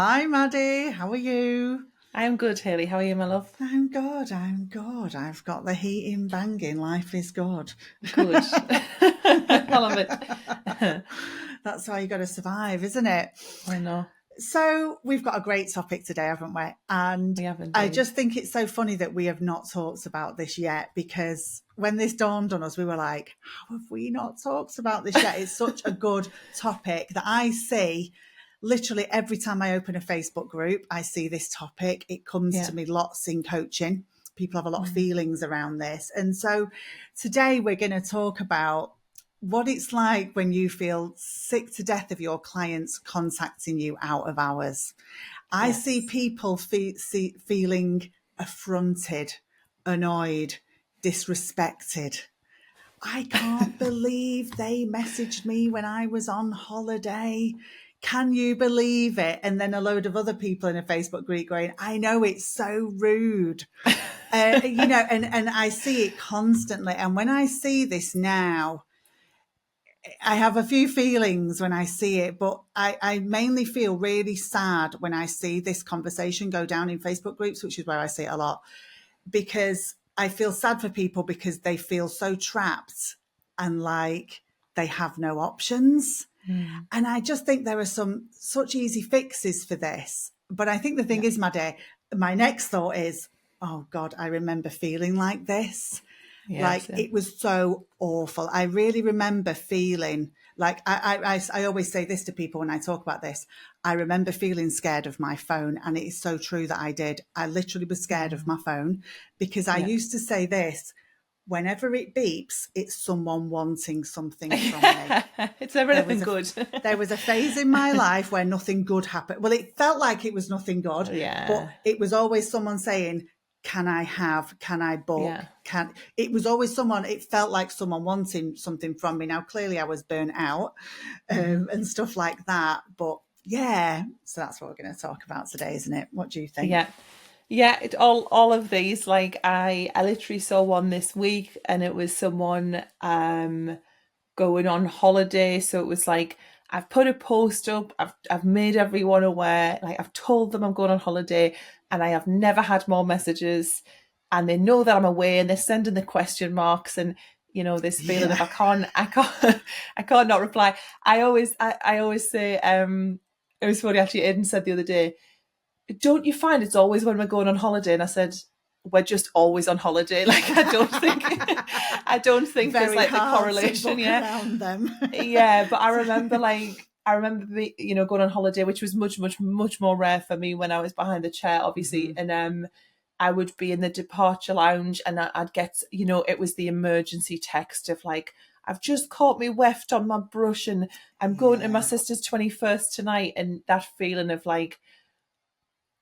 Hi, Maddie. How are you? I'm good, Haley. How are you, my love? I'm good. I've got the heating banging. Life is good. Good. I love it. That's how you got to survive, isn't it? I know. So, we've got a great topic today, haven't we? And We have I indeed. just think it's so funny that we have not talked about this yet because when this dawned on us, we were like, how have we not talked about this yet? It's such a good topic that I see literally every time I open a Facebook group, I see this topic. It comes Yeah. to me lots in coaching. People have a lot of Mm. feelings around this. And so today we're going to talk about what it's like when you feel sick to death of your clients contacting you out of hours. I see Yes. people feeling affronted, annoyed, disrespected. I can't believe they messaged me when I was on holiday. Can you believe it? And then a load of other people in a Facebook group going, I know it's so rude. And I see it constantly. And when I see this now, I have a few feelings when I see it, but I mainly feel really sad when I see this conversation go down in Facebook groups, which is where I see it a lot, because I feel sad for people because they feel so trapped and like they have no options. Mm. And I just think there are some such easy fixes for this. But I think the thing Yeah. is, Maddie, my next thought is, oh God, I remember feeling like this. Yes. Like Yeah. it was so awful. I really remember feeling like I always say this to people when I talk about this. I remember feeling scared of my phone, and it is so true that I did. I literally was scared of Mm. my phone because I Yeah. used to say this: whenever it beeps, it's someone wanting something from me. It's never There anything was a good. there was a phase in my life where nothing good happened. Well, it felt like it was nothing good, but Yeah. it was always someone saying, can I have, can I book, Yeah. can, it was always someone, it felt like someone wanting something from me. Now, clearly I was burnt out Hmm. and stuff like that. But yeah, so that's what we're going to talk about today, isn't it? What do you think? Yeah. Yeah. All of these. Like I literally saw one this week, and it was someone going on holiday. So it was like I've put a post up, I've made everyone aware, like I've told them I'm going on holiday, and I have never had more messages, and they know that I'm away, and they're sending the question marks, and this feeling of Yeah. I can't I can't not reply. I always say it was funny actually. Aiden said the other day, don't you find it's always when we're going on holiday? And I said, we're just always on holiday. Like I don't think there's Very like the hard to correlation. book Yeah, around them. yeah. But I remember going on holiday, which was much more rare for me when I was behind the chair, obviously, Mhm. and I would be in the departure lounge, and I'd get it was the emergency text of like, I've just caught me weft on my brush, and I'm going to my Yeah. sister's 21st tonight, and that feeling of like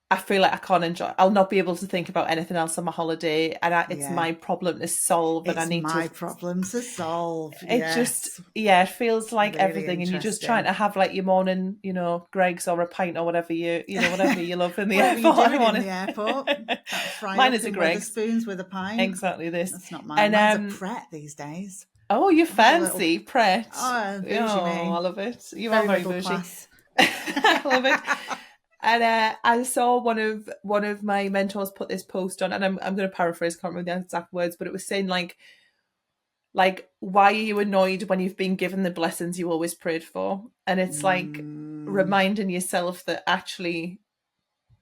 I feel like I can't enjoy. I'll not be able to think about anything else on my holiday, and it's Yeah. my problem to solve, and I It's need to. my problem to solve. It just, Yes. yeah, it feels like Really everything, and you're just trying interesting. to have like your morning, Greg's or a pint or whatever whatever you love in the Whatever you're airport. I doing in want the airport, fry Mine up is a in Greg's, Weatherspoons with a pint. exactly this, That's not mine. and Mine's a Pret these days. oh, you're Mine's a little, fancy, Pret. oh, bougie Oh, I me. love it. You are Very very middle bougie. class. I love it. And I saw one of my mentors put this post on, and I'm going to paraphrase, can't remember the exact words, but it was saying like why are you annoyed when you've been given the blessings you always prayed for? And it's like Mm, reminding yourself that actually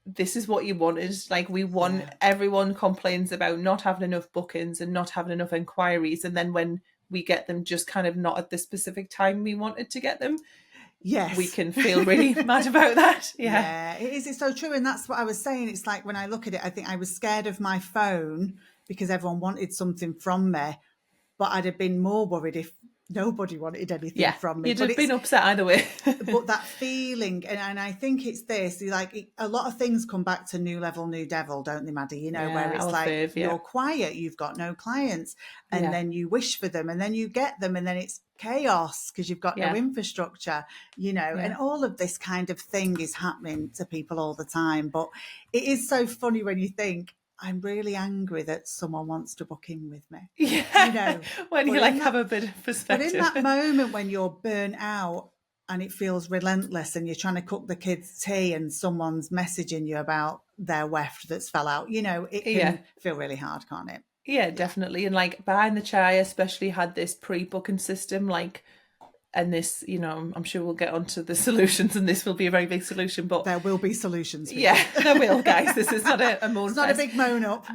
this is what you wanted. Like we want, yeah. everyone complains about not having enough bookings and not having enough inquiries, and then when we get them just kind of not at the specific time we wanted to get them, we Yes. can feel really mad about that. Yeah. Yeah, it is. It's so true. And that's what I was saying. It's like when I look at it, I think I was scared of my phone because everyone wanted something from me. But I'd have been more worried if nobody wanted anything Yeah. from me. You'd have been upset either way. But that feeling, and I think it's this, like a lot of things come back to new level, new devil, don't they, Maddie? Where Yeah, it's our like fave, yeah. you're quiet, you've got no clients, and Yeah. then you wish for them, and then you get them, and then it's chaos because you've got no Yeah. infrastructure, and Yeah. all of this kind of thing is happening to people all the time. But it is so funny when you think, I'm really angry that someone wants to book in with me, you Yeah. know, When but you in like that have a bit of but in perspective. that moment when you're burnt out, and it feels relentless, and you're trying to cook the kids tea and someone's messaging you about their weft that's fell out, it Yeah. can feel really hard, can't it? Yeah, Yeah. definitely. And like behind the chair, I especially had this pre-booking system, like, and this, I'm sure we'll get onto the solutions, and this will be a very big solution. But There will be solutions, people. yeah, there will, guys. This is not a moan It's not a fest. big moan up.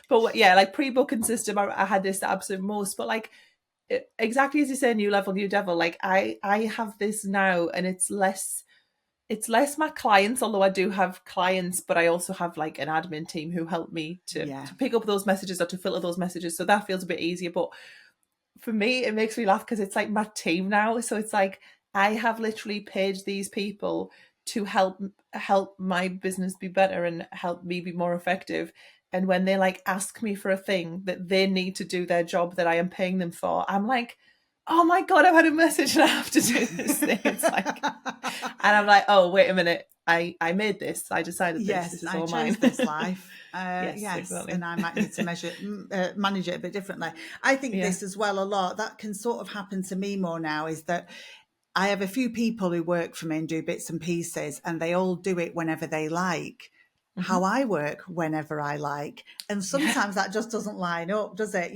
But yeah, like pre-booking system, I had this absolute most. But like exactly as you say, new level, new devil. Like I have this now, and it's less my clients, although I do have clients, but I also have like an admin team who help me to Yeah. pick up those messages or to filter those messages. So that feels a bit easier. But for me, it makes me laugh because it's like my team now. So it's like I have literally paid these people to help my business be better and help me be more effective. And when they like ask me for a thing that they need to do their job that I am paying them for, I'm like, oh my God, I've had a message and I have to do this thing. It's like, and I'm like, oh, wait a minute. I made this. I decided this. This Yes, is I all chose mine. this life. Yes, Yes, exactly. and I might need to manage it a bit differently. I think Yeah. this as well a lot. That can sort of happen to me more now. Is that I have a few people who work for me and do bits and pieces, and they all do it whenever they like. Mm-hmm. How I work whenever I like, and Yeah. sometimes that just doesn't line up, does it?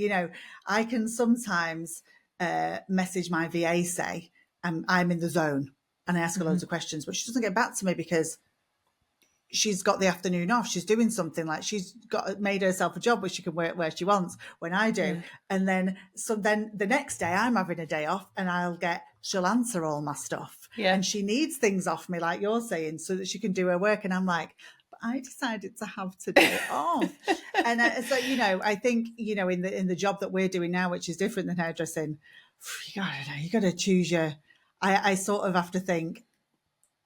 I can sometimes message my VA, say, I'm in the zone, and I ask her Mm-hmm. loads of questions, but she doesn't get back to me because she's got the afternoon off. She's doing something, like she's got made herself a job where she can work where she wants when I do. Yeah. And then the next day I'm having a day off, and she'll answer all my stuff. Yeah. And she needs things off me, like you're saying, so that she can do her work. And I'm like, but I decided to have today off. And so, I think, in the job that we're doing now, which is different than hairdressing, you got to choose I sort of have to think,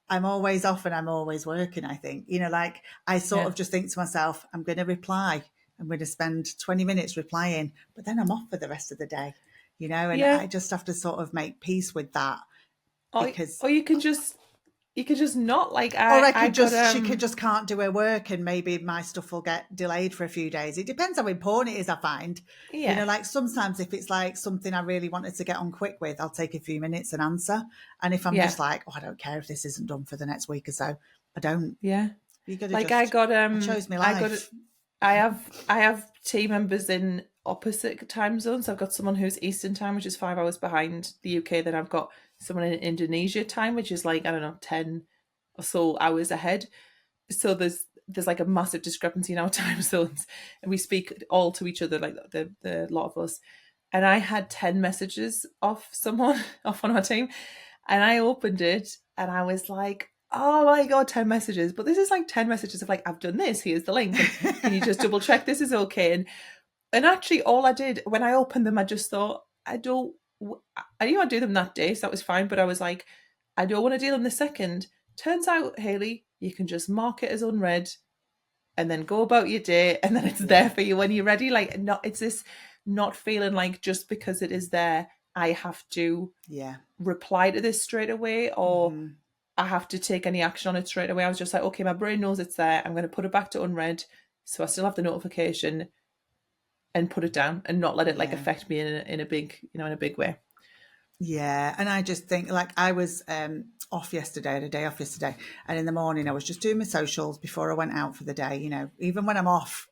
I'm always off and I'm always working, I think. Like I sort Yeah. of just think to myself, I'm going to reply. I'm going to spend 20 minutes replying, but then I'm off for the rest of the day, and Yeah. I just have to sort of make peace with that Or because, or you could just not like or I got she could just can't do her work, and maybe my stuff will get delayed for a few days. It depends how important it is, I find. yeah. Like sometimes if it's like something I really wanted to get on quick with, I'll take a few minutes and answer. And if I'm Yeah. just like, oh, I don't care if this isn't done for the next week or so, I don't. Yeah. You got to Like I got I chose my I got life. I have team members in opposite time zones. I've got someone who's Eastern time, which is 5 hours behind the UK. Then I've got someone in Indonesia time, which is like, I don't know, 10 or so hours ahead. So there's like a massive discrepancy in our time zones, and we speak all to each other, like the lot of us. And I had 10 messages off someone off one of our team, and I opened it and I was like, oh my God, 10 messages. But this is like 10 messages of like, I've done this, here's the link, and can you just double check this is okay? And actually all I did when I opened them, I just thought, I knew I'd do them that day, so that was fine. But I was like, I don't want to do them the second. Turns out, Hayley, you can just mark it as unread and then go about your day, and then it's there for you when you're ready. Like, not it's this not feeling like just because it is there, I have to Yeah. reply to this straight away, or Mm-hmm. I have to take any action on it straight away. I was just like, okay, my brain knows it's there. I'm going to put it back to unread, so I still have the notification, and put it down and not let it like Yeah. affect me in a big way. Yeah. And I just think, like, I was off yesterday, I had a day off yesterday. And in the morning, I was just doing my socials before I went out for the day. Even when I'm off,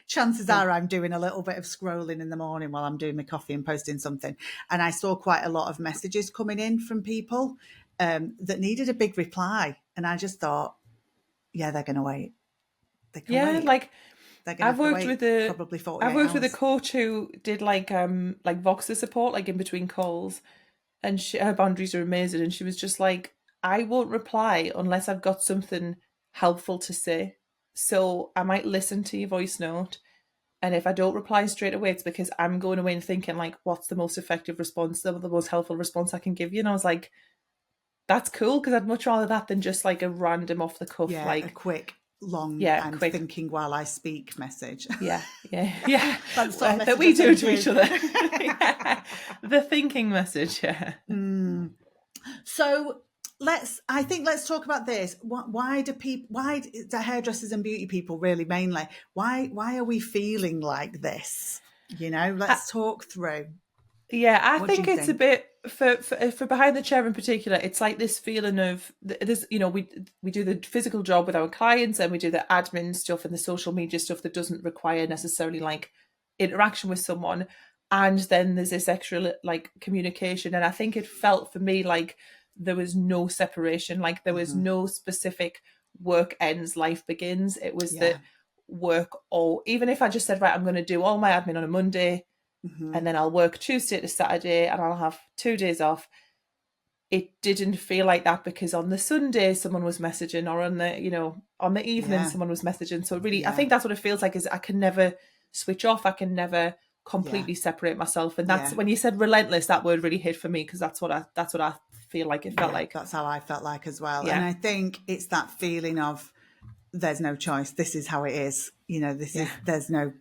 chances Yeah. are I'm doing a little bit of scrolling in the morning while I'm doing my coffee and posting something. And I saw quite a lot of messages coming in from people that needed a big reply. And I just thought, yeah, they're going to wait. They can Yeah, wait. like They're going to I've have to worked wait with a probably I've 48 worked with a hours. coach who did like Voxer support, like in between calls, and her boundaries are amazing. And she was just like, I won't reply unless I've got something helpful to say. So I might listen to your voice note, and if I don't reply straight away, it's because I'm going away and thinking like, what's the most effective response, the most helpful response I can give you. And I was like, that's cool, because I'd much rather that than just like a random off the cuff, Yeah, a like, quick, long, yeah, I'm quick. thinking while I speak message. Yeah, yeah. That's the sort of That message we I do send to each you. other. Yeah. The thinking message, yeah. So let's talk about this. Why do hairdressers and beauty people, really mainly, why are we feeling like this? I, Let's talk through. Yeah, I What do think you it's a think? bit for behind the chair in particular. It's like this feeling of there's we do the physical job with our clients and we do the admin stuff and the social media stuff that doesn't require necessarily like interaction with someone, and then there's this extra like communication. And I think it felt for me like there was no separation, like there was Hmm. no specific work ends, life begins. It was Yeah. that work, or even if I just said, right, I'm going to do all my admin on a Monday Hmm. and then I'll work Tuesday to Saturday and I'll have 2 days off. It didn't feel like that because on the Sunday someone was messaging, or on the on the evening Yeah. someone was messaging. So really, I Yeah. think that's what it feels like, is I can never switch off. I can never Yeah. completely separate myself. And that's Yeah. when you said relentless, that word really hit for me, because that's what I feel like it felt Yeah. like. That's how I felt like as well. And Yeah, I think it's that feeling of there's no choice. This is how it is. yeah, There's no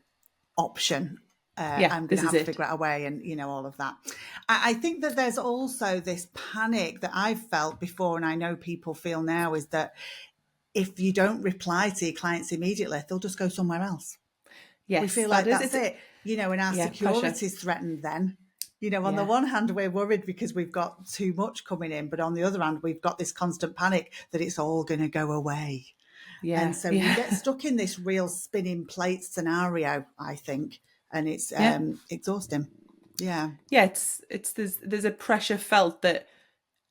option. yeah. I'm going This to is have to it. figure out a way, and all of that. I think that there's also this panic that I've felt before, and I know people feel now, is that if you don't reply to your clients immediately, they'll just go somewhere else. We Yes, feel that like is that's it's it, and our yeah, pressure. security is threatened then. On the Yeah, one hand, we're worried because we've got too much coming in, but on the other hand, we've got this constant panic that it's all going to go away. And yeah, so you get yeah. stuck in this real spinning plate scenario, I think, and it's Yeah, exhausting. Yeah. yeah. It's there's a pressure felt that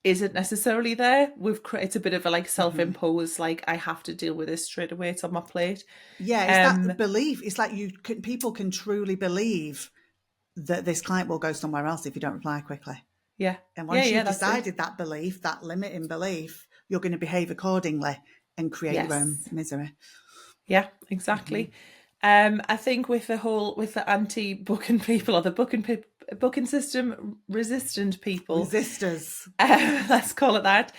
isn't necessarily there. It's a bit of a like Hmm. self-imposed, like I have to deal with this straight away. It's on my plate. Yeah, it's Um, that belief. It's like people can truly believe that this client will go somewhere else if you don't reply quickly. yeah, And yeah, once yeah. you've That's it. decided that belief, that limiting belief, you're going to behave accordingly and create your own Yes, misery. yeah, Hmm. exactly. I think with the anti-booking people, or the booking system resistant people, Resistors. let's call it that.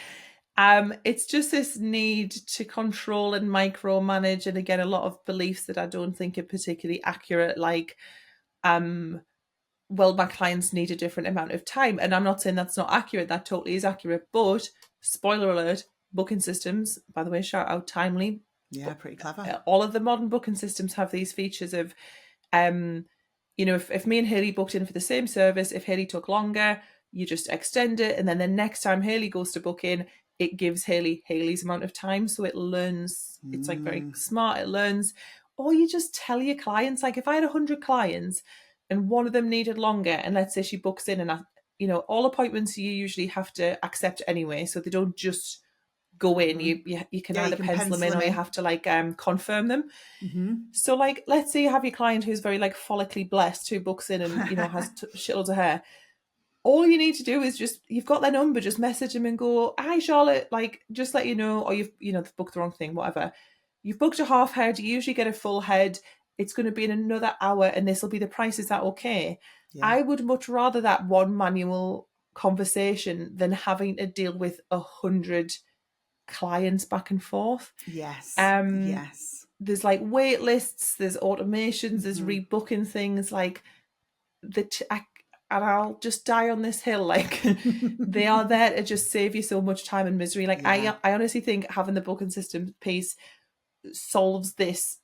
It's just this need to control and micromanage, and again, a lot of beliefs that I don't think are particularly accurate, like um well, my clients need a different amount of time. And I'm not saying that's not accurate, that totally is accurate. But spoiler alert, booking systems, by the way, shout out Timely. Yeah, pretty clever. All of the modern booking systems have these features of, um, if me and Haley booked in for the same service, if Haley took longer, you just extend it. And then the next time Haley goes to book in, it gives Haley's amount of time. So it learns, it's like very Mm. smart, it learns. Or you just tell your clients, like if I had 100 clients and one of them needed longer, and let's say she books in, and all appointments you usually have to accept anyway, so they don't just go in. Hmm. You can Yeah, you either can pencil them pencil in, them or you in. have to like confirm them. Hmm. So like, let's say you have your client who's very like follically blessed, who books in and has shitloads of hair. All you need to do is just, you've got their number, just message them and go, hi Charlotte, like just let you know, or you've booked the wrong thing, whatever. You've booked a half head, you usually get a full head. It's going to be in another hour and this will be the price. Is that okay? Yeah. I would much rather that one manual conversation than having to deal with 100 clients back and forth. Yes. Um, Yes. there's like wait lists, there's automations, there's Hmm. rebooking things, like and I'll just die on this hill. Like they are there to just save you so much time and misery. Like Yeah. I honestly think having the booking system piece solves this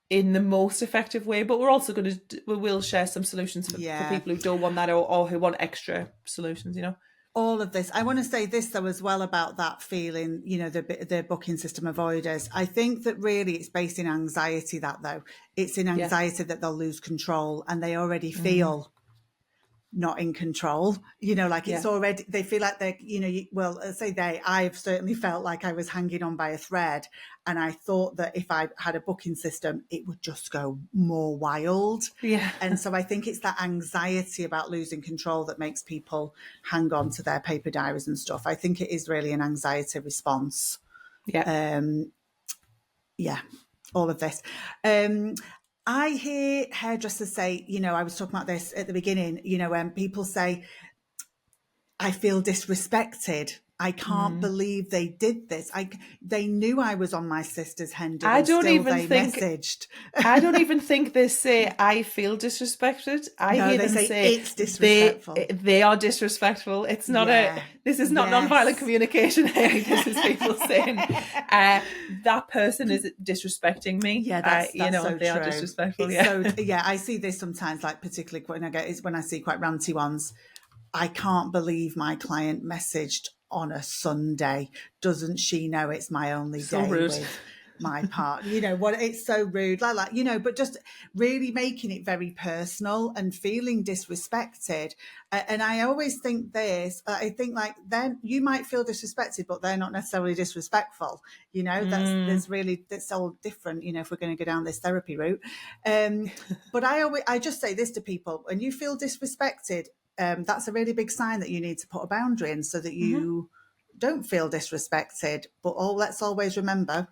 in the most effective way. But we're also we will share some solutions for Yeah. people who don't want that, or who want extra solutions. All of this. I want to say this though as well about that feeling, the booking system avoiders. I think that really it's based in anxiety. That though, it's in Yeah. anxiety that they'll lose control, and they already Mm, feel not in control, like it's yeah. already, they feel like they're, well, say I've certainly felt like I was hanging on by a thread, and I thought that if I had a booking system, it would just go more wild. Yeah. And so I think it's that anxiety about losing control that makes people hang on to their paper diaries and stuff. I think it is really an anxiety response. Yeah. Yeah, all of this. Um, I hear hairdressers say, I was talking about this at the beginning, when people say, I feel disrespected. I can't believe they did this. They knew I was on my sister's hen do, I and don't still even they think messaged. I don't even think they say I feel disrespected. I No, hear they them say say it's disrespectful. they are disrespectful. It's not a Yeah. this is not nonviolent Yes. communication here. This is people saying that person is disrespecting me. Yeah, You that's know, so they are true. disrespectful. It's Yeah. so yeah. I see this sometimes, like particularly when I see quite ranty ones. I can't believe my client messaged on a Sunday. Doesn't she know it's my only So day rude. with my partner? You know what? It's so rude. Like, you know, but just really making it very personal and feeling disrespected. And I always think this, I think like then you might feel disrespected, but they're not necessarily disrespectful. You know, that's all different, you know, if we're going to go down this therapy route. But I just say this to people: when you feel disrespected, that's a really big sign that you need to put a boundary in so that you don't feel disrespected. But let's always remember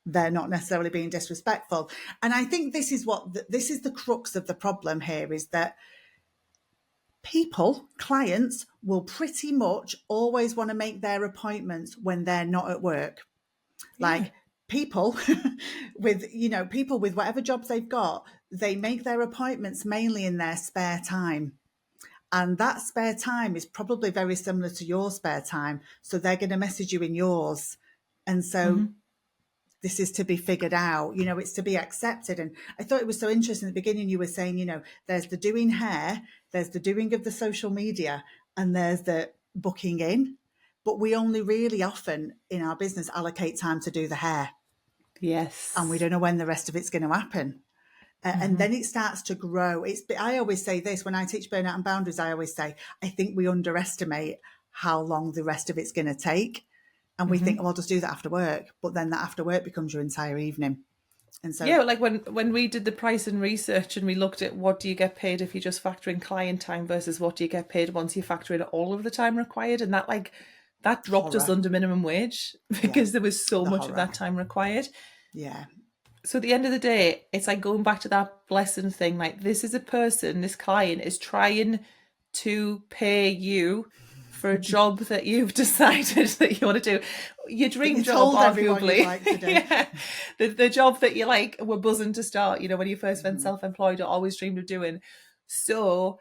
they're not necessarily being disrespectful. And I think this is this is the crux of the problem here, is that clients will pretty much always want to make their appointments when they're not at work. Yeah. Like people people with whatever jobs they've got, they make their appointments mainly in their spare time. And that spare time is probably very similar to your spare time. So they're going to message you in yours. And so this is to be figured out, you know, it's to be accepted. And I thought it was so interesting at the beginning, you were saying, you know, there's the doing hair, there's the doing of the social media, and there's the booking in. But we only really often in our business allocate time to do the hair. And we Yes. don't know when the rest of it's going to happen. And then it starts to grow. I always say this when I teach burnout and boundaries. I always say, I think we underestimate how long the rest of it's going to take. And we think, oh, I'll just do that after work. But then that after work becomes your entire evening. And so, Yeah, like when we did the price and research and we looked at what do you get paid if you just factor in client time versus what do you get paid once you factor in all of the time required, and that dropped us horror. under minimum wage Yeah. because there was so The much of horror. that time required. Yeah. So at the end of the day, it's like going back to that blessing thing. Like, this is a person, this client is trying to pay you for a job that you've decided that you want to do. Your That dream you job, told everyone you'd arguably. like to do. Yeah. The job that you like were buzzing to start, you know, when you first went self-employed or always dreamed of doing. So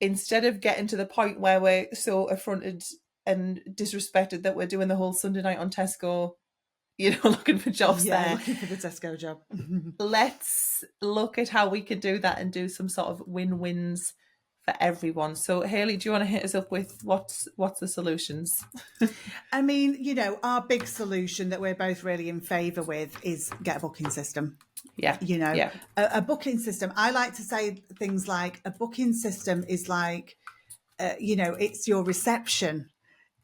instead of getting to the point where we're so affronted and disrespected that we're doing the whole Sunday night on Tesco, you know, looking for jobs Yeah. there, Looking for the Tesco job. let's look at how we can do that and do some sort of win-wins for everyone. So Hayley, do you want to hit us up with what's the solutions? I mean, you know, our big solution that we're both really in favour with is get a booking system. Yeah. You know, Yeah. a booking system. I like to say things like a booking system is like, you know, it's your reception,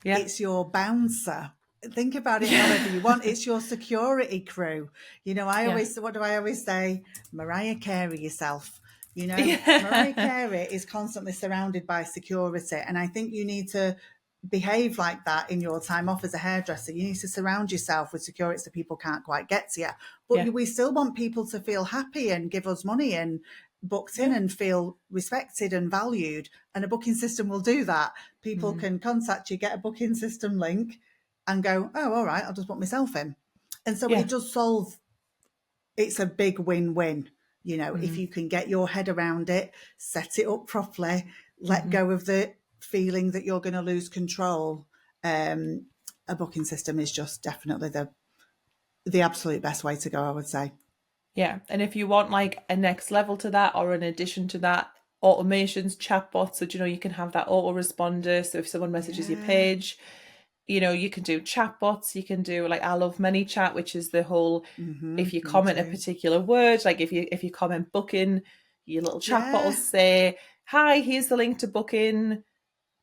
Yeah. it's your bouncer. Think about it however you want. It's your security crew. You know, Yeah. what do I always say? Mariah Carey yourself. You know, Mariah Yeah. Carey is constantly surrounded by security. And I think you need to behave like that in your time off as a hairdresser. You need to surround yourself with security so people can't quite get to you. But Yeah. we still want people to feel happy and give us money and booked in Yeah. and feel respected and valued. And a booking system will do that. People Mm-hmm. can contact you, get a booking system link, and go, oh, all right, I'll just book myself in. And so Yeah. it does solve, it's a big win-win. You know, if Mm-hmm. you can get your head around it, set it up properly, let Mm-hmm. go of the feeling that you're going to lose control. A booking system is just definitely the absolute best way to go, I would say. Yeah. And if you want like a next level to that or an addition to that, automations, chatbots, so you know you can have that autoresponder. So if someone messages your Yeah. page, you know, you can do chatbots, you can do like I love ManyChat, which is the whole if you Me comment a too. particular word, like if you comment booking, your little chatbot will Yeah. say, hi, here's the link to booking,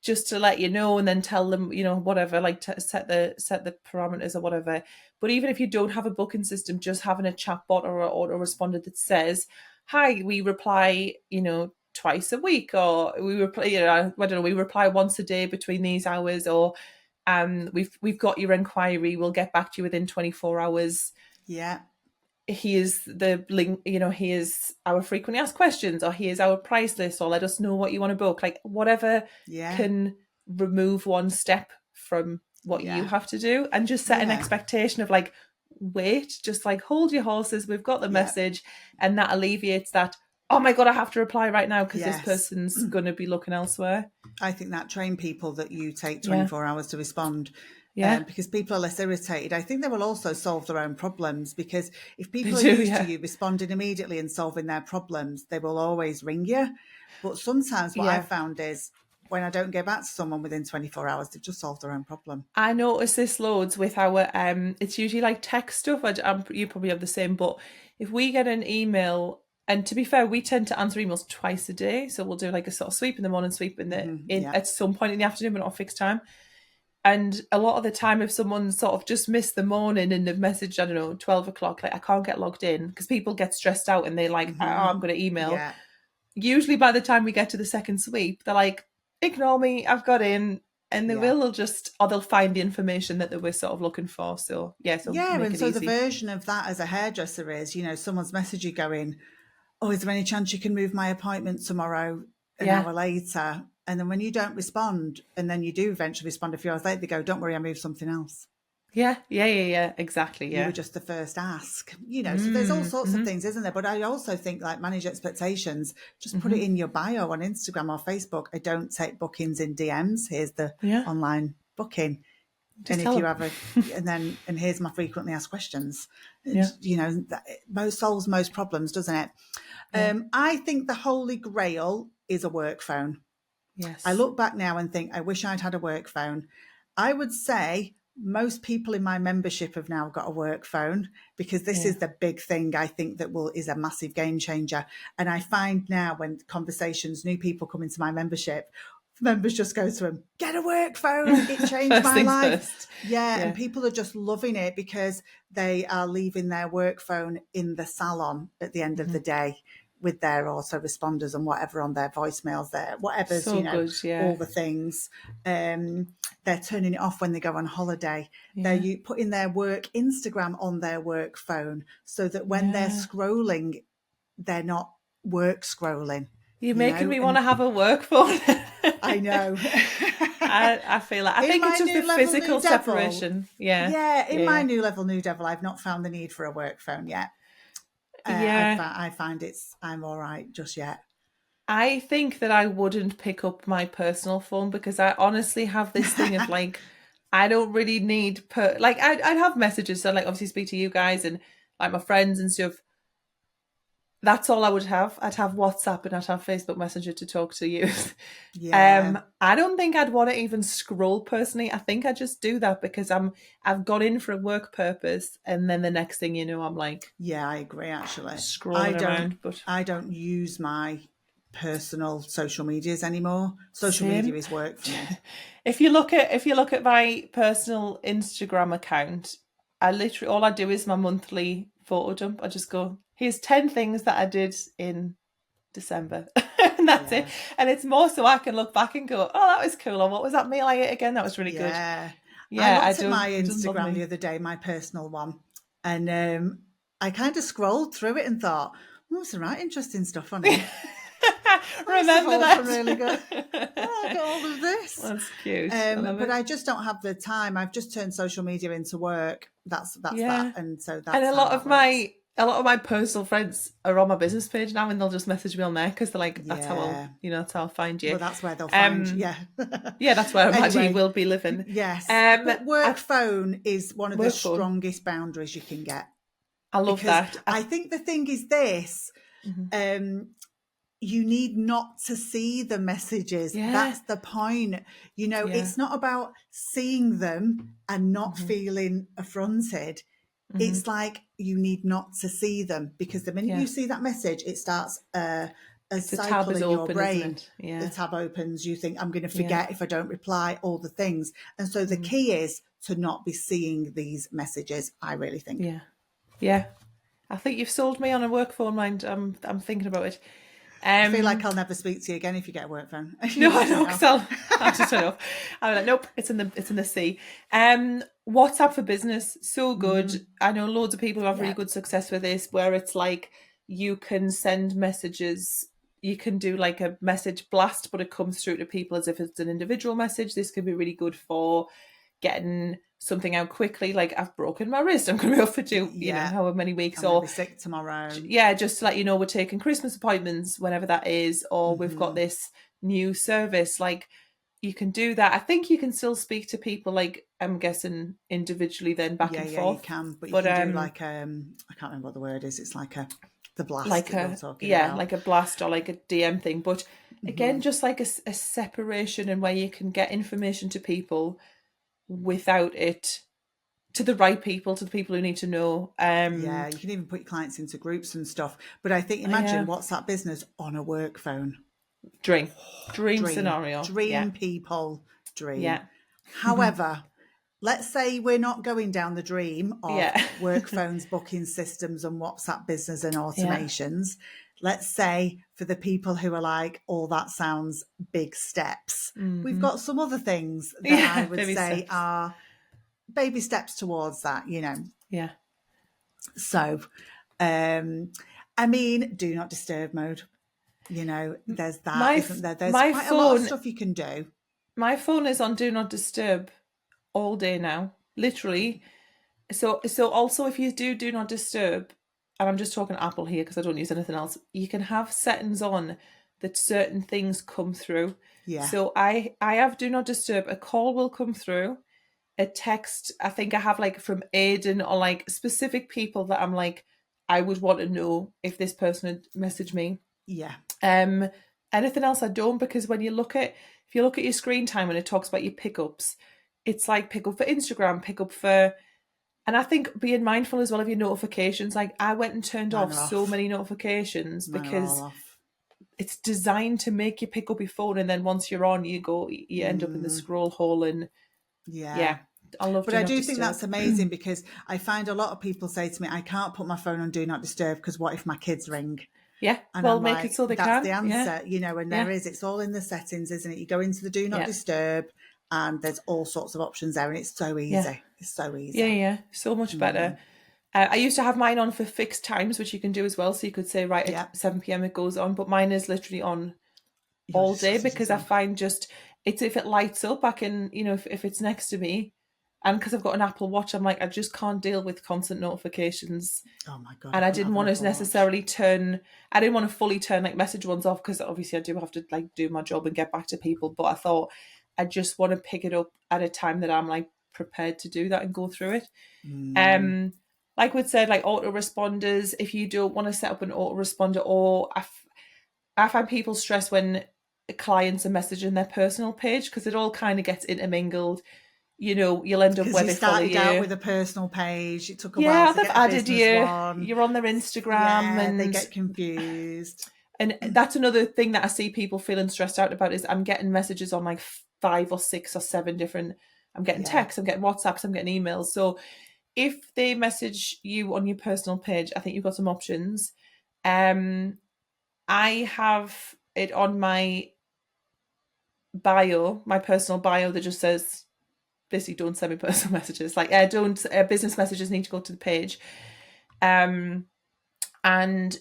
just to let you know, and then tell them, you know, whatever, like to set the parameters or whatever. But even if you don't have a booking system, just having a chatbot or an autoresponder that says, hi, we reply, you know, twice a week, or we reply, you know, I don't know, we reply once a day between these hours, or we've got your inquiry, we'll get back to you within 24 hours. Yeah. Here's the link, you know, here's our frequently asked questions, or here's our price list, or let us know what you want to book, like whatever Yeah. can remove one step from what you Yeah. have to do, and just set an Yeah. expectation of like, wait, just like hold your horses, we've got the Yeah. message, and that alleviates that, oh my God, I have to reply right now because this Yes. person's going to be looking elsewhere. I think that train people that you take Yeah. 24 hours to respond, Yeah. because people are less irritated. I think they will also solve their own problems, because if They people are do. used to Yeah. you responding immediately and solving their problems, they will always ring you. But sometimes what I Yeah. found is when I don't get back to someone within 24 hours, they've just solved their own problem. I notice this loads with our it's usually like tech stuff. You probably have the same, but if we get an email, and to be fair, we tend to answer emails twice a day, so we'll do like a sort of sweep in the morning, sweep in the in Yeah. at some point in the afternoon, but not a fixed time. And a lot of the time, if someone sort of just missed the morning and they've messaged, I don't know, 12 o'clock, like I can't get logged in, because people get stressed out and they're like, oh, I'm going to email. Yeah. Usually by the time we get to the second sweep, they're like, ignore me, I've got in. And they Yeah. will just, or they'll find the information that they were sort of looking for. So, yeah, so Yeah. make And it so the easy. version of that as a hairdresser is, someone's message you going, oh, is there any chance you can move my appointment tomorrow an Yeah. hour later? And then when you don't respond, and then you do eventually respond a few hours later, they go, don't worry, I moved something else. Yeah. Yeah. Yeah. Yeah. Exactly. You were Yeah. just the first ask, so there's all sorts of things, isn't there? But I also think, like, manage expectations, just put it in your bio on Instagram or Facebook. I don't take bookings in DMs. Here's the Yeah. online booking. Just And if tell you them. have and here's my frequently asked questions. Yeah. That solves most problems, doesn't it? Yeah. I think the holy grail is a work phone. I Yes. look back now and think, I wish I'd had a work phone. I would say most people in my membership have now got a work phone, because this Yeah. is the big thing I think that is a massive game changer. And I find now, when new people come into my membership, members just go to them, get a work phone. It changed First my things life. first. Yeah. And Yeah. people are just loving it, because they are leaving their work phone in the salon at the end of the day with their autoresponders and whatever on their voicemails there, whatever's, So good. all Yeah. the things. They're turning it off when they go on holiday. Yeah. They're putting their work Instagram on their work phone, so that when they're Yeah. scrolling, they're not work scrolling. You're making me want And to have a work phone. I know. I feel like, I think it's just the physical separation. Yeah. Yeah, in my Yeah. new level, new devil, I've not found the need for a work phone yet. Yeah. I find I'm all right just yet. I think that I wouldn't pick up my personal phone, because I honestly have this thing of like, I don't really need I'd have messages, so like obviously speak to you guys and like my friends and stuff. That's all I would have. I'd have WhatsApp and I'd have Facebook Messenger to talk to you. Yeah. I don't think I'd want to even scroll personally. I think I just do that because I've gone in for a work purpose, and then the next thing you know, I'm like, Yeah, I agree, actually. scrolling around. But I don't use my personal social medias anymore. Social media same. is work for me. If you look at my personal Instagram account, I literally, all I do is my monthly photo dump. I just go, here's 10 things that I did in December. And that's it. And it's more so I can look back and go, oh, that was cool. Or what was that meal I ate again? That was really good. Yeah. Yeah, I looked at my it doesn't bother Instagram me. the other day, my personal one, and I kind of scrolled through it and thought, oh, some right interesting stuff on it. Remember that. Really good. Oh, I got all of this. That's cute. But I just don't have the time. I've just turned social media into work. That's that. And so that's and a how lot that of works. my personal friends are on my business page now, and they'll just message me on there because they're like, that's how that's how I'll find you. Well, that's where they'll find you. Yeah. Yeah, that's where I imagine Anyway, you will be living. Yes. But work phone is one of the strongest boundaries you can get. I love that. I think the thing is this, you need not to see the messages. Yeah. That's the point. It's not about seeing them and not feeling affronted. It's like you need not to see them, because the minute you see that message, it starts a cycle in your brain. The tab opens. You think, I'm going to forget if I don't reply, all the things. And so the key is to not be seeing these messages, I really think. Yeah. I think you've sold me on a work phone, mind. I'm thinking about it. I feel like I'll never speak to you again if you get a work phone. No, I know, because I'll just turn off. I'm like, nope, it's in the sea. WhatsApp for Business, so good. I know loads of people who have really good success with this, where it's like you can send messages. You can do like a message blast, but it comes through to people as if it's an individual message. This could be really good for getting something out quickly, like I've broken my wrist, I'm going to be off for Yeah. however many weeks, I'm going to or be sick tomorrow. yeah, just to let you know we're taking Christmas appointments whenever that is, or we've got Mm-hmm. this new service. Like, you can do that. I think you can still speak to people, like, I'm guessing individually, then back Yeah, and yeah, you forth. can, but you But can do like I can't remember what the word is. It's like the blast like that you're a talking yeah, about. like a blast or like a DM thing. But Mm-hmm. again, just like a separation, and where you can get information to people without it, to the right people, to the people who need to know. Yeah, you can even put your clients into groups and stuff. But I think, Yeah, imagine WhatsApp business on a work phone. dream Dream, scenario. Yeah, dream people, dream. yeah, However, let's say we're not going down the dream of yeah, work phones, booking systems, and WhatsApp business and yeah. automations. Let's say for the people who are like, oh, that sounds big steps. We've Mm-hmm. got some other things that I Yeah, would baby say steps. are baby steps towards that. Yeah. So, um, I mean, do not disturb mode. There's that, My isn't there? There's my quite a lot of phone stuff you can do. my phone is on do not disturb all day now, literally. So also, if you do not disturb, and I'm just talking Apple here because I don't use anything else, you can have settings on that certain things come through. Yeah, So I have do not disturb. A call will come through. A text, I think I have, like, from Aiden, or like specific people that I'm like, I would want to know if this person had messaged me. yeah, Um, Anything else I don't, because if you look at your screen time and it talks about your pickups, it's like pick up for Instagram, pick up for, and I think being mindful as well of your notifications. Like, I went and turned mine off are so off. many notifications Mine are all because off. it's designed to make you pick up your phone, and then once you're on, you end up in the Mm, scroll hole. And yeah. yeah, I love But do I not do think disturb. that's amazing because I find a lot of people say to me, I can't put my phone on do not disturb because what if my kids ring? Yeah, And well, I'm make it like, so they that's the can. Yeah, answer, and yeah, it's all in the settings, isn't it? You go into the do not yeah, disturb and there's all sorts of options there and it's so yeah, easy. It's so yeah, easy. yeah. So much better. Mm, I used to have mine on for fixed times, which you can do as well. So you could say, right, at yeah. 7 p.m. it goes on, but mine is literally on Your all day, sausages because I on. find just, it's, if it lights up, I can, if it's next to me, and because I've got an Apple Watch, I'm like, I just can't deal with constant notifications. Oh my God, I And I couldn't didn't have an want to Apple Watch. necessarily I didn't want to fully turn, like, message ones off, because obviously I do have to, like, do my job and get back to people. But I thought I just want to pick it up at a time that I'm, like, prepared to do that and go through it. Mm, Um, like we said, like, autoresponders, if you don't want to set up an autoresponder, or I find people stress when clients are messaging their personal page, because it all kind of gets intermingled. You'll end up because where you they follow started out you. with a personal page. It took a while Yeah, to they've get a added business you. one. You're on their Instagram, Yeah, they and get confused. that's another thing that I see people feeling stressed out about, is I'm getting messages on, like, 5 or 6 or 7 different. I'm getting Yeah, texts, I'm getting WhatsApps, I'm getting emails. So if they message you on your personal page, I think you've got some options. Um, I have it on my bio, my personal bio, that just says, basically, don't send me personal messages. Like, don't business messages need to go to the page. Um, and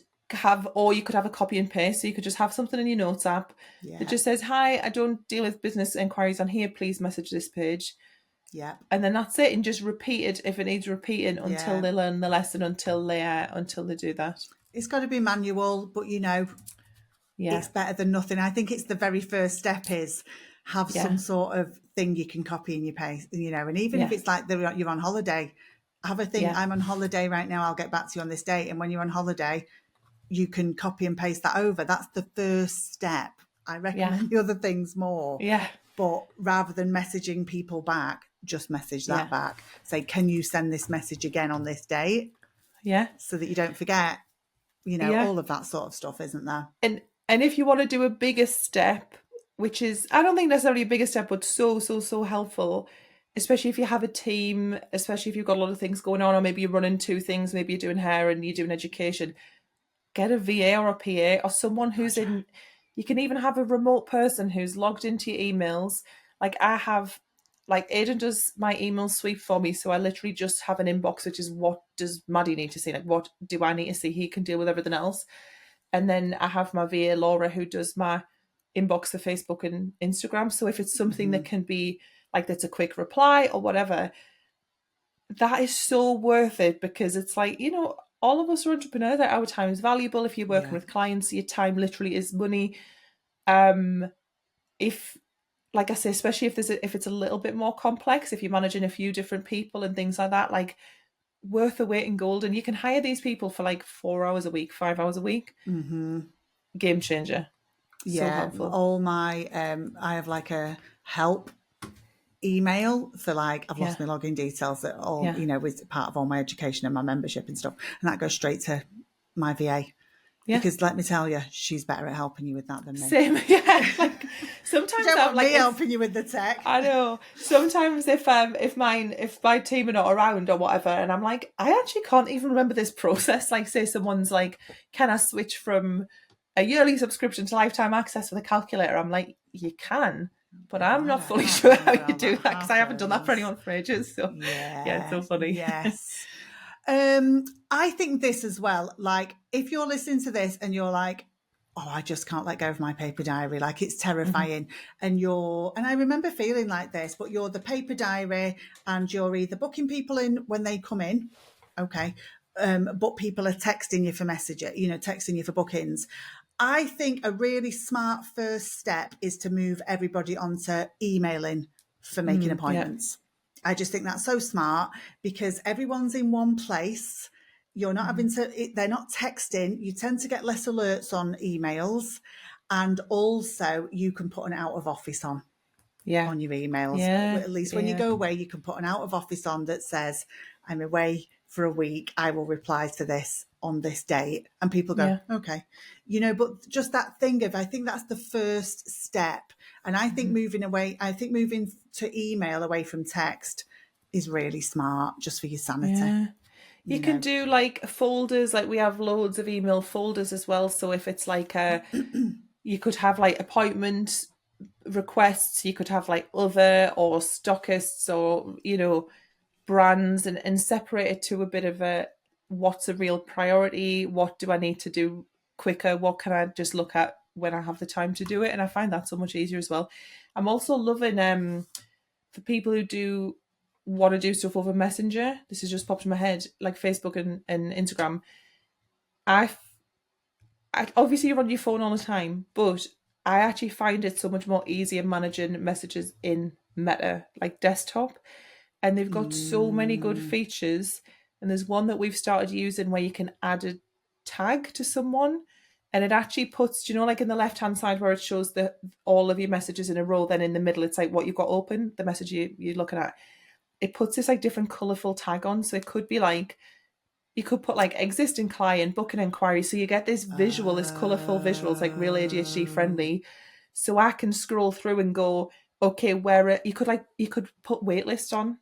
or you could have a copy and paste. So you could just have something in your notes app that yeah, just says, "Hi, I don't deal with business inquiries on here. Please message this page." yeah, And then that's it, and just repeat it if it needs repeating until yeah. they learn the lesson, until they do that. It's got to be manual, but Yeah, it's better than nothing. I think it's the very first step is have yeah, some sort of thing you can copy in your paste, and even if yeah, it's like you're on holiday, have a thing. yeah, I'm on holiday right now. I'll get back to you on this date. And when you're on holiday, you can copy and paste that over. That's the first step. I yeah, recommend the other things more. yeah, But rather than messaging people back, just message that yeah, back. Say, can you send this message again on this date yeah, so that you don't forget, yeah. all of that sort of stuff, isn't there? And if you want to do a bigger step, which is, I don't think necessarily a bigger step, but so helpful, especially if you have a team, especially if you've got a lot of things going on, or maybe you're running two things, maybe you're doing hair and you're doing education, get a VA or a PA, or someone God, who's yeah. in. You can even have a remote person who's logged into your emails. Like, I have, like, Aiden does my email sweep for me, so I literally just have an inbox which is, what does Maddie need to see? Like, what do I need to see? He can deal with everything else. And then I have my VA Laura, who does my inbox for Facebook and Instagram. So if it's something Mm-hmm. that can be like that's a quick reply or whatever, that is so worth it, because it's like, all of us are entrepreneurs. Like, our time is valuable. If you're working Yeah. with clients, your time literally is money. If, like I say, especially if it's a little bit more complex, if you're managing a few different people and things like that, like, worth the weight in gold. And you can hire these people for like 4 hours a week, 5 hours a week. Game changer. So Yeah, helpful. all my I have like a help email for like I've Yeah. lost my login details that all Yeah. was part of all my education and my membership and stuff, and that goes straight to my VA Yeah. because let me tell you, she's better at helping you with that than me. Same. Yeah. Like, You sometimes don't I'm want like, me helping you with the tech. I know. Sometimes if my team are not around or whatever, and I'm like, I actually can't even remember this process. Like, say someone's like, can I switch from a yearly subscription to lifetime access with a calculator? I'm like, you can, but I'm not I fully can't sure how remember you how do that that, because I haven't done that for happens. anyone for ages. So yeah, it's Yeah, so funny. yes. I think this as well. Like, if you're listening to this and you're like, oh, I just can't let go of my paper diary. Like, it's terrifying. And I remember feeling like this, but you're the paper diary and you're either booking people in when they come in. Okay. But people are texting you for messenger, texting you for bookings. I think a really smart first step is to move everybody onto emailing for making Yeah. appointments. I just think that's so smart because everyone's in one place. You're not having to, they're not texting. You tend to get less alerts on emails. And also, you can put an out of office Yeah. on your emails. Yeah. At least when you Yeah. go away, you can put an out of office on that says, I'm away for a week. I will reply to this on this date. And people go, Yeah. okay. But just that thing of, I think that's the first step. And I think moving to email away from text is really smart just for your sanity, Yeah. You you can know. do like folders, like we have loads of email folders as well. So if it's like you could have like appointment requests, you could have like other or stockists or, brands, and separate it to a bit of a, what's a real priority? What do I need to do quicker? What can I just look at when I have the time to do it? And I find that so much easier as well. I'm also loving for people who do want to do stuff over Messenger. This has just popped in my head, like Facebook and Instagram. I obviously you're on your phone all the time, but I actually find it so much more easier managing messages in Meta, like desktop. And they've got so many good features. And there's one that we've started using where you can add a tag to someone, and it actually puts, like in the left hand side where it shows the all of your messages in a row, then in the middle it's like what you've got open, the message you're looking at. It puts this like different colourful tag on. So it could be like, you could put like existing client, book an inquiry. So you get this visual, this colourful visual. It's like real ADHD friendly. So I can scroll through and go, okay, you could put waitlist on.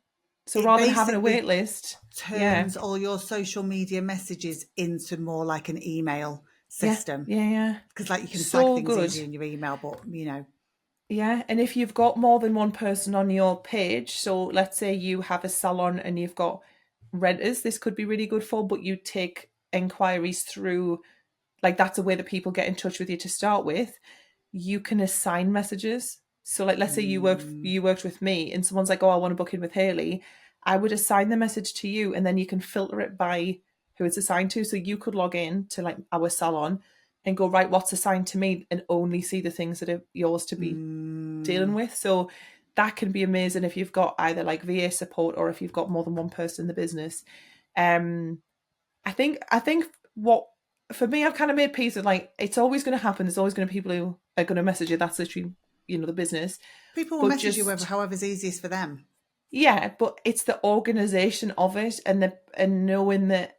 So It rather than having a basically waitlist, yeah, turns all your social media messages into more like an email yeah, system yeah, yeah. because like you can flag So things good. easier in your email, but Yeah, and if you've got more than one person on your page, so let's say you have a salon and you've got renters, this could be really good for, but you take inquiries through, like that's a way that people get in touch with you to start with. You can assign messages. So like let's say you worked with me and someone's like, oh, I want to book in with Haley. I would assign the message to you, and then you can filter it by who it's assigned to. So you could log in to like our salon and go, right, what's assigned to me, and only see the things that are yours to be dealing with. So that can be amazing if you've got either like VA support or if you've got more than one person in the business. I think what, for me, I've kind of made peace with like, it's always going to happen. There's always going to be people who are going to message you. That's literally, the business. people will But message you just, however's easiest for them. yeah, but it's the organization of it, and knowing that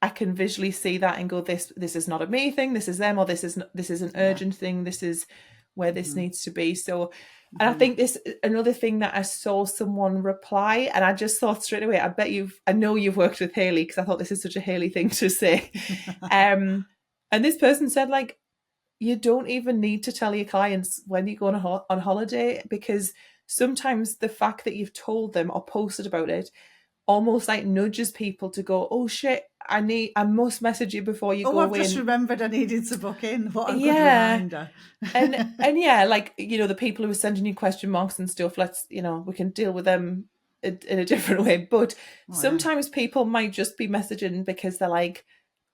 I can visually see that and go, this is not a me thing, this is them, or this is an Yeah. urgent thing, this is where this needs to be. So, and I think this another thing that I saw someone reply, and I just thought straight away, I know you've worked with Haley, because I thought this is such a Haley thing to say. And this person said, like, you don't even need to tell your clients when you go on holiday, because sometimes the fact that you've told them or posted about it almost like nudges people to go, oh shit, I must message you before you Oh, go I've away. just remembered I needed to book in. What a good Yeah. reminder. And yeah, like, the people who are sending you question marks and stuff, let's, we can deal with them in a different way. But Oh, yeah. sometimes people might just be messaging because they're like,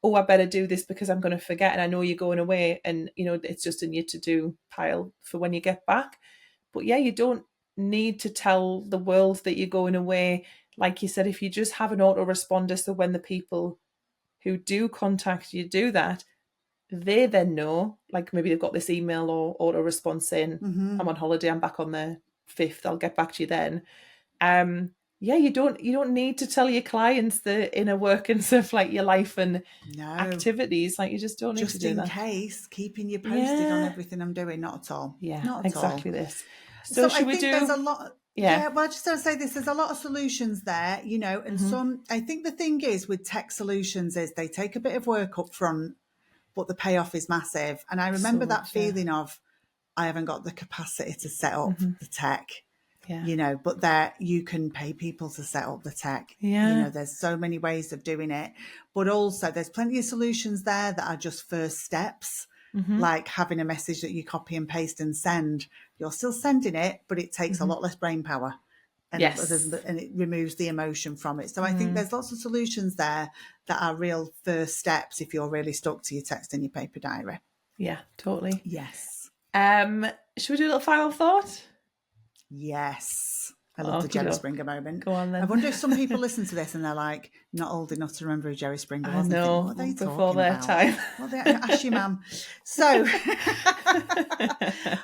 oh, I better do this because I'm going to forget, and I know you're going away, and it's just in your to-do pile for when you get back. But yeah, you don't need to tell the world that you're going away. Like you said, if you just have an autoresponder, so when the people who do contact you do that, they then know, like maybe they've got this email or auto response saying, I'm on holiday, I'm back on the 5th, I'll get back to you then. Yeah, you don't need to tell your clients the inner work and stuff, like your life and No, activities. Like, you just don't need to just do in that. case, keeping you posted on Yeah. everything I'm doing. Not at all. Yeah, Not at all. exactly this. So So I should we think there's a do? lot. Yeah. Yeah, well, I just want to say this. There's a lot of solutions there, and some. I think the thing is with tech solutions is they take a bit of work up front, but the payoff is massive. And I So remember that much, yeah. feeling of I haven't got the capacity to set up the tech. Yeah. But there you can pay people to set up the tech. Yeah. There's so many ways of doing it, but also there's plenty of solutions there that are just first steps, like having a message that you copy and paste and send. You're still sending it, but it takes a lot less brain power, and Yes. it removes the emotion from it. So I think there's lots of solutions there that are real first steps if you're really stuck to your text and your paper diary. Yeah, totally. Yes. Should we do a little final thought? Yes. I love the Okie Jerry doke. Springer moment. Go on then. I wonder if some people listen to this and they're like, not old enough to remember who Jerry Springer I was. And they think, know, what are they before talking their about? time. Well, ask your mum. So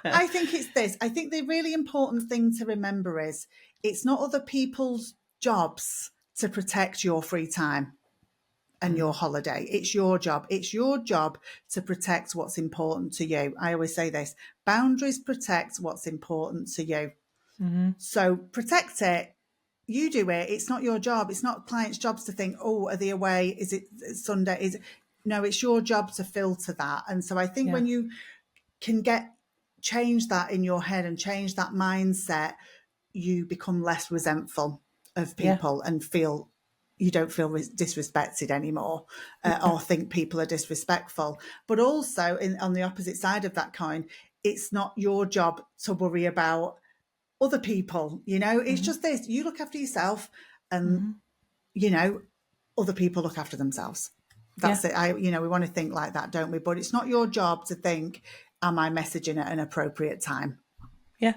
I think it's this. I think the really important thing to remember is it's not other people's jobs to protect your free time and your holiday. It's your job. It's your job to protect what's important to you. I always say this: boundaries protect what's important to you. So protect it. You do it. It's not your job. It's not clients' jobs to think, oh, are they away? Is it Sunday? No, it's your job to filter that. And so I think Yeah. when you can change that in your head and change that mindset, you become less resentful of people and you don't feel disrespected anymore, or think people are disrespectful. But also on the opposite side of that coin, it's not your job to worry about other people. It's just this: you look after yourself, and other people look after themselves. That's it. We want to think like that, don't we? But it's not your job to think, am I messaging at an appropriate time? Yeah,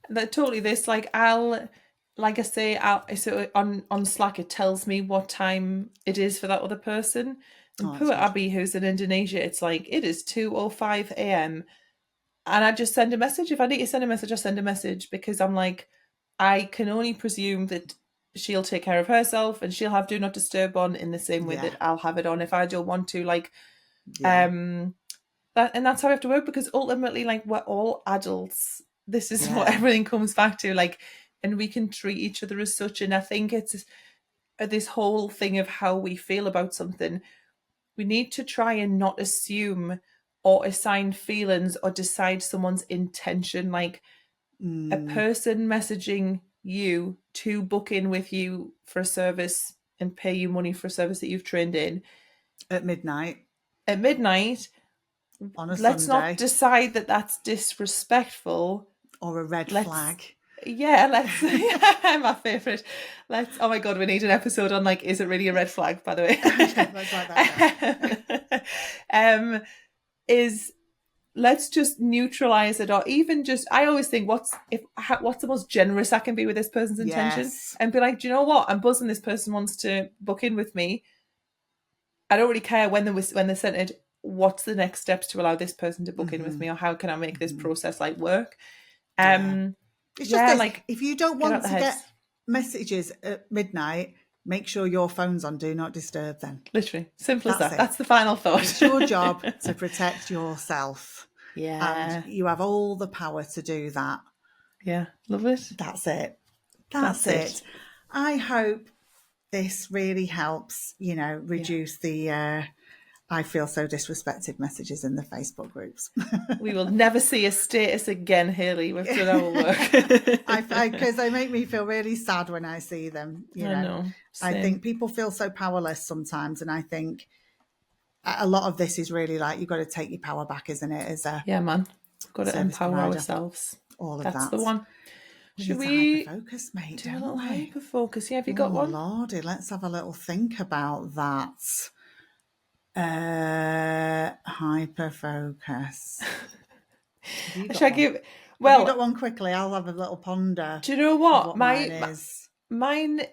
that totally. This, like, like I say, so on Slack it tells me what time it is for that other person. And Oh, that's poor good. Abby, who's in Indonesia, it's like it is 2:05 a.m. and I just send a message. If I need to send a message, I send a message, because I'm like, I can only presume that she'll take care of herself and she'll have do not disturb on in the same way Yeah. that I'll have it on if I don't want to. Like, Yeah. and that's how we have to work, because ultimately, like, we're all adults. This is what Yeah. everything comes back to, like, and we can treat each other as such. And I think it's this whole thing of how we feel about something. We need to try and not assume or assign feelings or decide someone's intention. Like, a person messaging you to book in with you for a service and pay you money for a service that you've trained in At midnight at midnight, on a let's not Sunday, decide that that's disrespectful. or a red flag. Yeah, let's my favorite. Oh my god, we need an episode on, like, is it really a red flag, by the way? Let's write that down. Is let's just neutralize it, or even just, I always think, what's the most generous I can be with this person's intention, Yes. and be like, do you know what, I'm buzzing, this person wants to book in with me. I don't really care when they sent it. What's the next steps to allow this person to book in with me, or how can I make this process like work? It's just this. Like, If you don't get out want the to heads. get messages at midnight, make sure your phone's on do not disturb then. Literally, simple as That's that. it. That's the final thought. It's your job to protect yourself. Yeah. And you have all the power to do that. Yeah, love it. That's it. That's it. I hope this really helps, reduce the I feel so disrespected messages in the Facebook groups. We will never see a status again, Hayley. We've done our work. Because they make me feel really sad when I see them. I know. I Same. think people feel so powerless sometimes, and I think a lot of this is really like you've got to take your power back, isn't it? As a Yeah, man. We've got to service empower provider. ourselves. All of That's that. the one. Should Need we to hyper-focus, mate, do a don't little we? hyper-focus? Yeah, have you got one? Lordy, let's have a little think about that. Hyper-focus. Shall I give... Have Well, you got one quickly? I'll have a little ponder. do you know of what? mine is. Mine...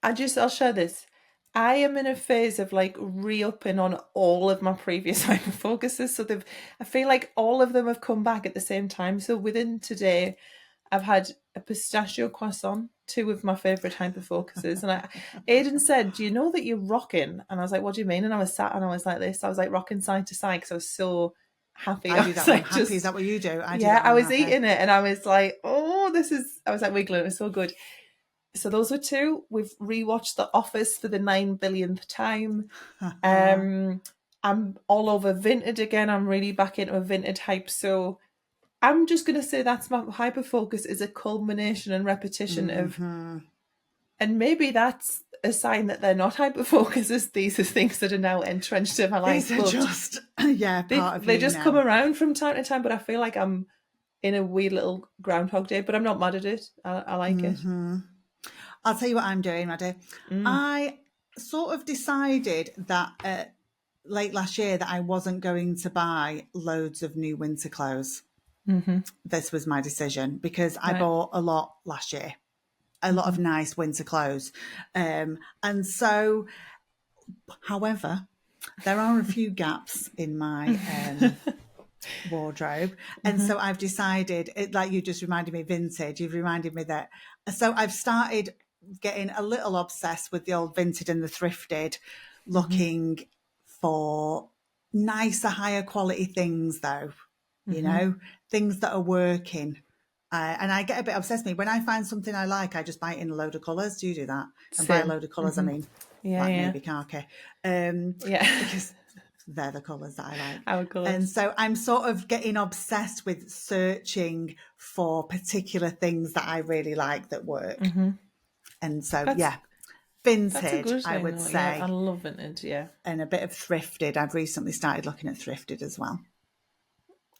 I'll share this. I am in a phase of like re-upping on all of my previous hyper focuses. So I feel like all of them have come back at the same time. So within today, I've had a pistachio croissant, 2 of my favourite hyper focuses. And Aidan said, "Do you know that you're rocking?" And I was like, "What do you mean?" And I was sat and I was like this. I was like rocking side to side because I was so happy. I do that like, one happy. Is that what you do? I was eating it and I was like, "Oh, I was like wiggling. It was so good." So those were 2. We've rewatched The Office for the 9 billionth time. I'm all over Vinted again. I'm really back into a Vinted hype. So I'm just going to say that's my hyper focus is a culmination and repetition of, and maybe that's a sign that they're not hyper focuses. These are things that are now entrenched in my life. These are just, part of they you just now. come around from time to time, but I feel like I'm in a wee little Groundhog Day, but I'm not mad at it. I like it. I'll tell you what I'm doing, Maddie. I sort of decided that late last year that I wasn't going to buy loads of new winter clothes. This was my decision because I bought a lot last year, a lot of nice winter clothes. And so, however, there are a few gaps in my wardrobe. And so I've decided, like you just reminded me, vintage, you've reminded me that. So I've started getting a little obsessed with the old vintage and the thrifted, looking for nicer, higher quality things though, things that are working. And I get a bit obsessed with me. When I find something I like, I just buy it in a load of colours. Do you do that? And by a load of colours, I mean maybe khaki. Because they're the colours that I like. Our colours. And so I'm sort of getting obsessed with searching for particular things that I really like that work. And so, vintage, I would say. Yeah, I love vintage, yeah. And a bit of thrifted. I've recently started looking at thrifted as well.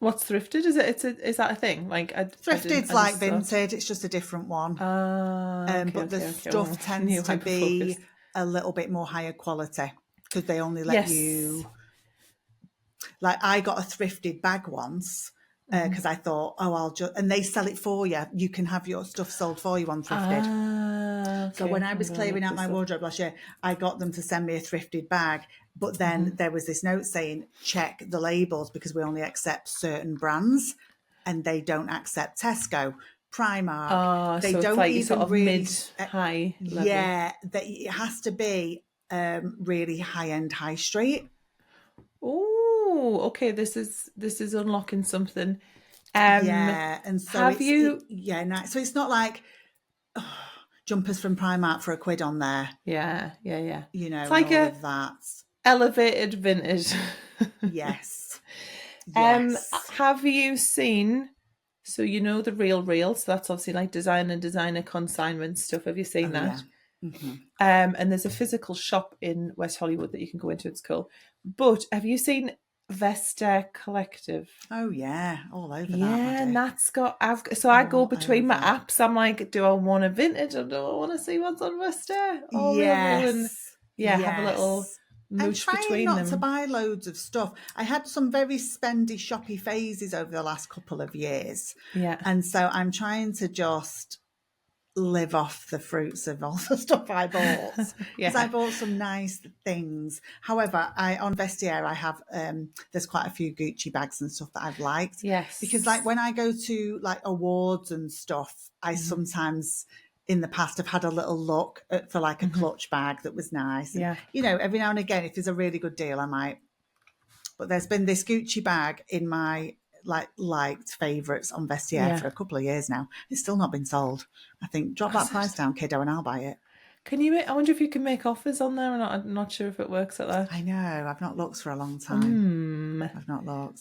What's thrifted? Is that a thing? Like thrifted's like vintage. It's just a different one. But the stuff tends to be a little bit more higher quality because they only let you. Like I got a thrifted bag once because I thought, I'll just, and they sell it for you. You can have your stuff sold for you on thrifted. So when I was clearing out my wardrobe last year, I got them to send me a thrifted bag. But then there was this note saying, check the labels because we only accept certain brands and they don't accept Tesco, Primark. They so don't it's like even sort of really mid-high level. Yeah, it has to be really high-end high street. Oh, okay. This is unlocking something. And so have you? So it's not like jumpers from Primark for £1 on there. Yeah. It's like all of that. Elevated vintage. Yes. Have you seen? So the Real, so that's obviously like designer consignment stuff. Have you seen that? Yeah. And there's a physical shop in West Hollywood that you can go into. It's cool. But have you seen Vesta Collective? Oh yeah, all over that. Yeah, and that's got. I go between my apps. I'm like, do I want a vintage or do I want to see what's on Vesta? Yes. Have a little mooch between them. I'm trying not to buy loads of stuff. I had some very spendy, shoppy phases over the last couple of years. Yeah, and so I'm trying to just live off the fruits of all the stuff I bought because I bought some nice things. However, on Vestiaire I have there's quite a few Gucci bags and stuff that I've liked. Yes, because like when I go to like awards and stuff, I sometimes in the past have had a little look for like a clutch bag that was nice. And, every now and again, if there's a really good deal, I might. But there's been this Gucci bag in my liked favourites on Vestiaire for a couple of years now. It's still not been sold. I think drop that price down, kiddo, and I'll buy it. Can you? I wonder if you can make offers on there or not. I'm not sure if it works like that. I know. I've not looked for a long time. I've not looked.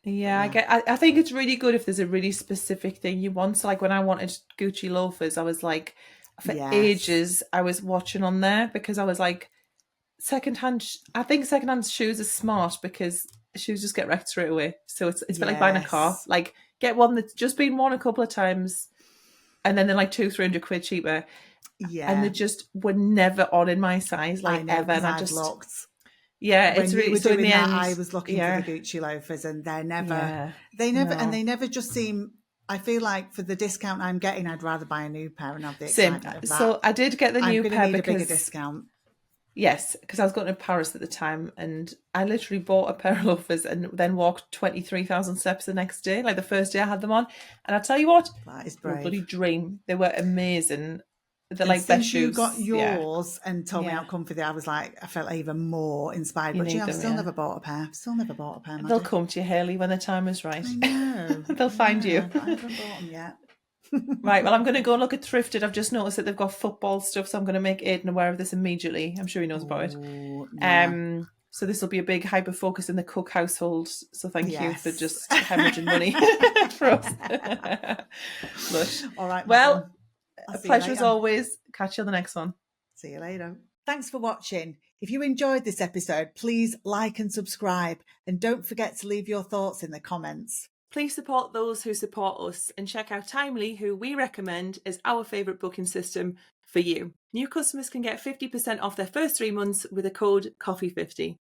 Yeah, Yeah. I think it's really good if there's a really specific thing you want. So like when I wanted Gucci loafers, I was like, for Yes. ages, I was watching on there because I was like, I think secondhand shoes are smart because shoes just get wrecked straight away. So it's a bit like buying a car. Yes. Like get one that's just been worn a couple of times and then they're like 200-300 quid cheaper. And they Yeah. just were never on in my size, I like know, ever. because And I I've just, looked. yeah, When it's you really, were so in doing the that, end, I was looking for the yeah, Gucci loafers, and yeah, they no. never just seem. I feel like for the discount I'm getting, I'd rather buy a new pair and have the Same. excitement of that. So I did get the I'm new going to pair need a bigger because, discount. yes, because I was going to Paris at the time and I literally bought a pair of loafers and then walked 23,000 steps the next day, like the first day I had them on. And I tell you what, That is they were a bloody brave. dream. They were amazing. They're And like best since you got shoes. Yeah. yours and told me how Yeah. comfy, I was like, I felt even more inspired. You But need I've them, still yeah. never bought a pair. Still never bought a pair, They'll Maddie. come to you, Haley, when the time is right. I know. They'll I find you. know, but I haven't bought them yet. Right, well, I'm going to go look at Thrifted. I've just noticed that they've got football stuff, so I'm going to make Aiden aware of this immediately. I'm sure he knows about it. Ooh, yeah. So this will be a big hyper focus in the Cook household. So thank you for Yes. just hemorrhaging money for us. Lush. All right, Well, Madeline. I'll a see you pleasure as later. always. Catch you on the next one. See you later. Thanks for watching. If you enjoyed this episode, please like and subscribe. And don't forget to leave your thoughts in the comments. Please support those who support us and check out Timely, who we recommend is our favourite booking system for you. New customers can get 50% off their first 3 months with the code COFFEE50.